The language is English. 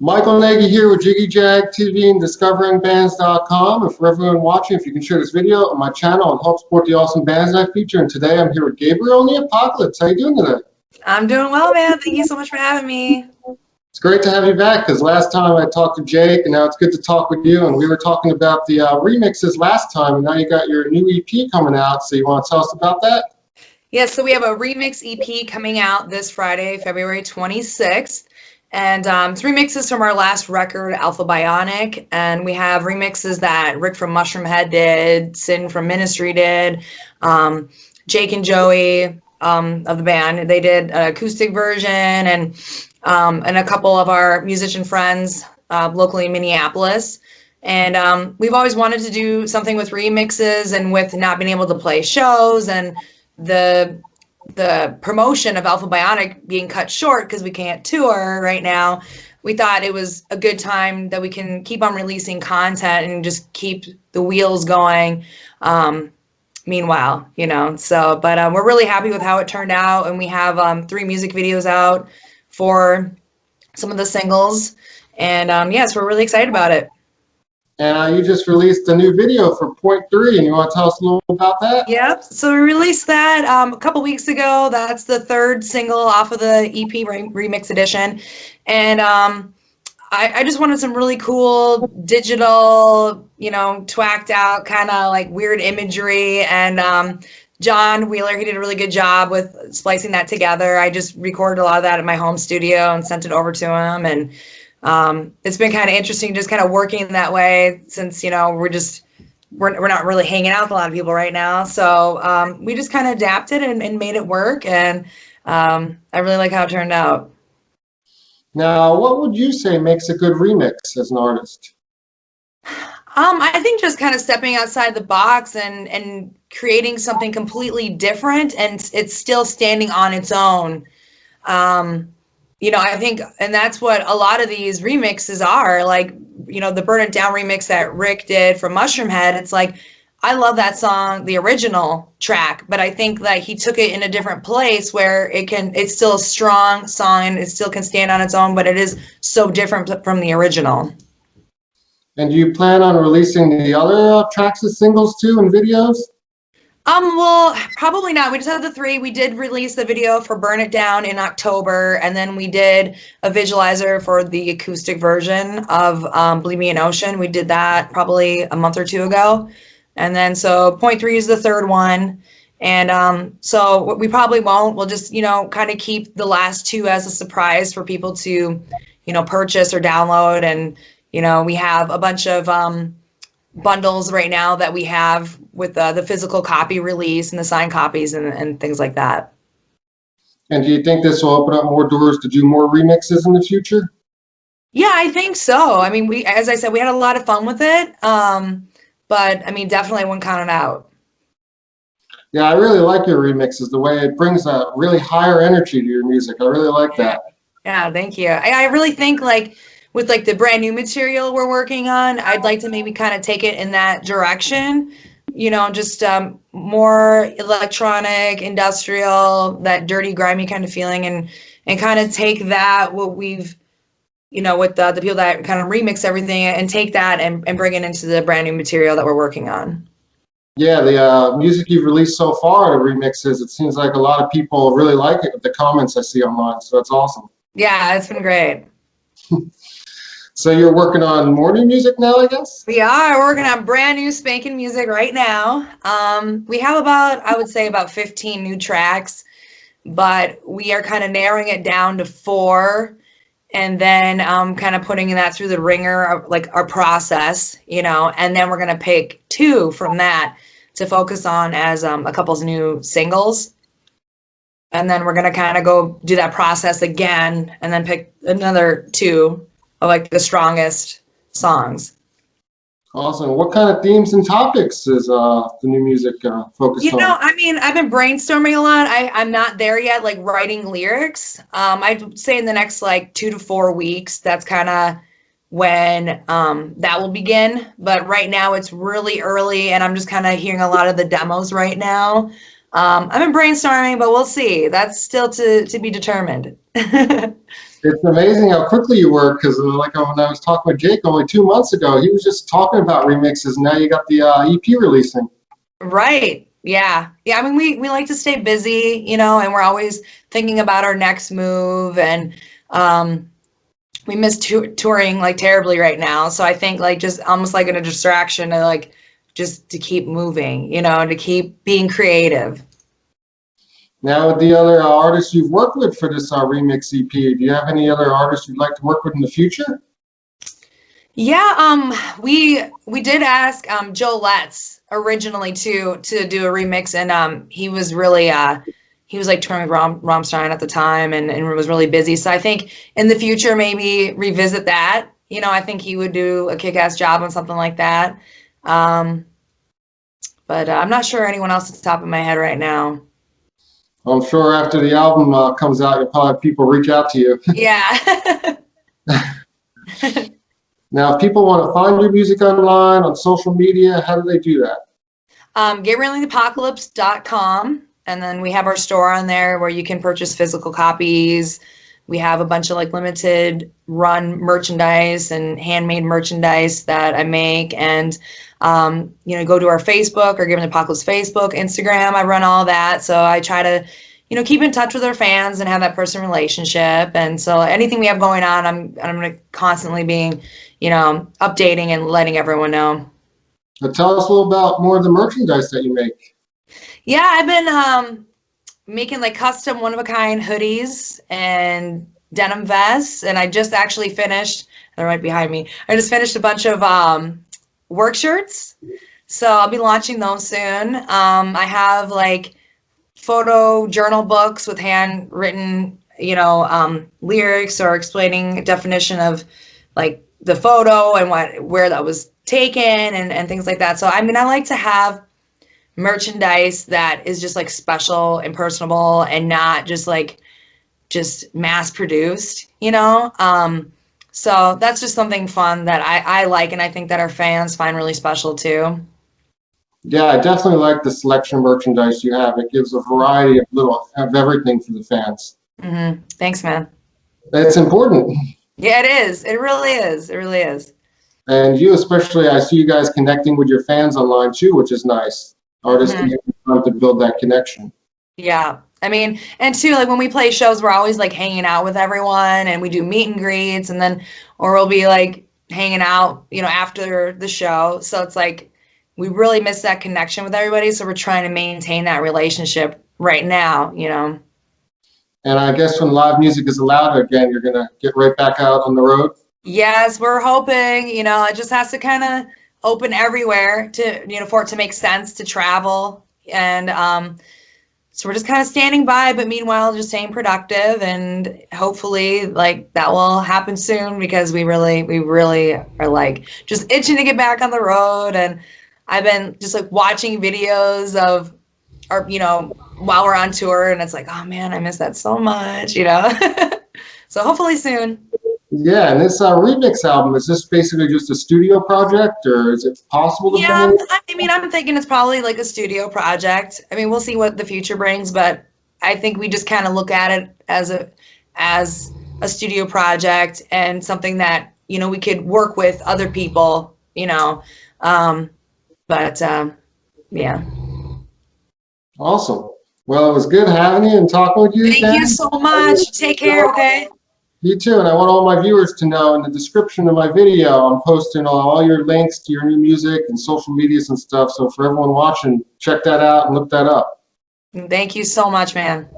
Michael Nagy here with Jiggy Jag TV and discoveringbands.com. And for everyone watching, if you can share this video on my channel and help support the awesome bands I feature. And today I'm here with Gabriel and the Apocalypse. How you doing today? I'm doing well, man. Thank you so much for having me. It's great to have you back because last time I talked to Jake and now it's good to talk with you. And we were talking about the remixes last time, and now you got your new EP coming out. So you want to tell us about that? Yes, so we have a remix EP coming out this Friday, February 26th. And it's remixes from our last record, Alpha Bionic. And we have remixes that Rick from Mushroom Head did, Sin from Ministry did, Jake and Joey of the band. They did an acoustic version, and a couple of our musician friends locally in Minneapolis. And we've always wanted to do something with remixes, and with not being able to play shows and the promotion of Alpha Bionic being cut short because we can't tour right now, we thought it was a good time that we can keep on releasing content and just keep the wheels going. Meanwhile, but we're really happy with how it turned out, and we have 3 music videos out for some of the singles, and yes, we're really excited about it. And you just released a new video for Point 3, and you want to tell us a little about that? Yep. So we released that a couple weeks ago. That's the 3rd single off of the EP remix edition. And I just wanted some really cool digital, twacked out kind of like weird imagery. And John Wheeler, he did a really good job with splicing that together. I just recorded a lot of that at my home studio and sent it over to him. And it's been kind of interesting just kind of working that way since, we're not really hanging out with a lot of people right now. So we just kind of adapted and made it work. And I really like how it turned out. Now, what would you say makes a good remix as an artist? I think just kind of stepping outside the box and creating something completely different, and it's still standing on its own. I think, and that's what a lot of these remixes are, like, the Burn It Down remix that Rick did from Mushroom Head. It's like, I love that song, the original track, but I think that he took it in a different place where it's still a strong song and it still can stand on its own, but it is so different from the original. And do you plan on releasing the other tracks as singles too and videos? Well, probably not. We just had the 3. We did release the video for Burn It Down in October, and then we did a visualizer for the acoustic version of Believe Me an Ocean. We did that probably a month or 2 ago. And then so Point 3 is the 3rd one. And so we probably won't. We'll just, kind of keep the last 2 as a surprise for people to, purchase or download. And, we have a bunch of bundles right now that we have with the physical copy release and the signed copies and things like that. And do you think this will open up more doors to do more remixes in the future? Yeah, I think so. I mean, as I said, we had a lot of fun with it. But I mean, definitely wouldn't count it out. Yeah, I really like your remixes, the way it brings a really higher energy to your music. I really like that. Yeah, thank you. I really think with the brand new material we're working on, I'd like to maybe kind of take it in that direction, just more electronic, industrial, that dirty, grimy kind of feeling, and kind of take that, what we've, with the people that kind of remix everything, and take that and bring it into the brand new material that we're working on. Yeah, the music you've released so far, the remixes, it seems like a lot of people really like it with the comments I see online, so it's awesome. Yeah, it's been great. So you're working on more new music now, I guess? We are. We're working on brand new spanking music right now. We have I would say about 15 new tracks, but we are kind of narrowing it down to 4, and then kind of putting that through the ringer of our process, and then we're going to pick 2 from that to focus on as a couple's new singles. And then we're going to kind of go do that process again and then pick another 2 of the strongest songs. Awesome. What kind of themes and topics is the new music focused on? I mean, I've been brainstorming a lot. I'm not there yet, writing lyrics. I'd say in the next 2 to 4 weeks, that's kind of when that will begin. But right now it's really early, and I'm just kind of hearing a lot of the demos right now. I've been brainstorming, but we'll see. That's still to be determined. It's amazing how quickly you work, because like when I was talking with Jake only 2 months ago, he was just talking about remixes. Now you got the EP releasing. Right. Yeah. Yeah. I mean, we like to stay busy, you know, and we're always thinking about our next move. And we miss touring like terribly right now. So I think like just almost like a distraction to like just to keep moving, you know, to keep being creative. Now, with the other artists you've worked with for this remix EP, do you have any other artists you'd like to work with in the future? Yeah, we did ask Joe Letts originally to do a remix, and he was really he was like touring with Rammstein at the time, and was really busy. So I think in the future maybe revisit that. You know, I think he would do a kick-ass job on something like that. But I'm not sure anyone else at the top of my head right now. I'm sure after the album comes out, you'll probably have people reach out to you. Yeah. Now, if people want to find your music online, on social media, how do they do that? GabrielAndTheApocalypse.com, and then we have our store on there where you can purchase physical copies. We have a bunch of like limited run merchandise and handmade merchandise that I make, and you know, go to our Facebook or Gabriel and the Apocalypse Facebook, Instagram. I run all that, so I try to, you know, keep in touch with our fans and have that personal relationship. And so anything we have going on, I'm going to constantly being, you know, updating and letting everyone know. Now tell us a little about more of the merchandise that you make. Yeah, I've been making like custom one-of-a-kind hoodies and denim vests, and I just actually finished, they're right behind me, I just finished a bunch of work shirts, so I'll be launching those soon. I have like photo journal books with handwritten, you know, lyrics or explaining definition of like the photo and where that was taken and things like that. So I mean, I like to have merchandise that is just like special and personable and not just like just mass produced, you know. So that's just something fun that I like, and I think that our fans find really special too. Yeah, I definitely like the selection of merchandise you have. It gives a variety of everything for the fans. Mm-hmm. Thanks, man. It's important. Yeah, it is. It really is. It really is. And you especially, I see you guys connecting with your fans online too, which is nice. Artists can get time to build that connection. Yeah. I mean, and too, like when we play shows, we're always like hanging out with everyone, and we do meet and greets, and then, or we'll be like hanging out, you know, after the show. So it's like, we really miss that connection with everybody. So we're trying to maintain that relationship right now, you know. And I guess when live music is allowed again, you're going to get right back out on the road? Yes, we're hoping, you know, it just has to kind of open everywhere to, you know, for it to make sense to travel. And so we're just kind of standing by, but meanwhile, just staying productive, and hopefully like that will happen soon, because we really are like just itching to get back on the road. And I've been just like watching videos of our, you know, while we're on tour, and it's like, oh man, I miss that so much, you know. So hopefully soon. Yeah, and this remix album, is this basically just a studio project, or is it possible to Yeah, bring it? I mean, I'm thinking it's probably like a studio project. I mean, we'll see what the future brings, but I think we just kind of look at it as a studio project, and something that, you know, we could work with other people, you know. Yeah. Awesome. Well, it was good having you and talking with you. Thank you so much. Take care, okay? You too, and I want all my viewers to know in the description of my video, I'm posting all your links to your new music and social medias and stuff. So for everyone watching, check that out and look that up. Thank you so much, man.